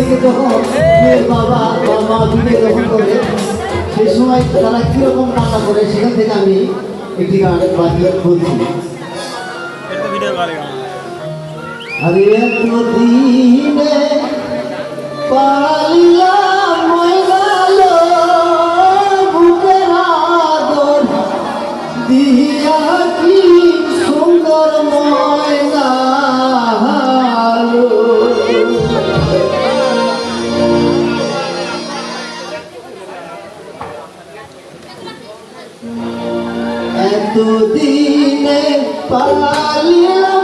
মেয়েকে যখন মেয়ের বাবা বা মা বিয়ে গ্রহণ করে সেই সময় তারা কীরকম কান্না করে সেখান থেকে আমি একটি গান বাজিয়ে বলছি। আরে দিনে পালিলাম ময়নালো বুকের আদর দিয়া কি সুন্দর ময়নালো এত দিনে পালিলাম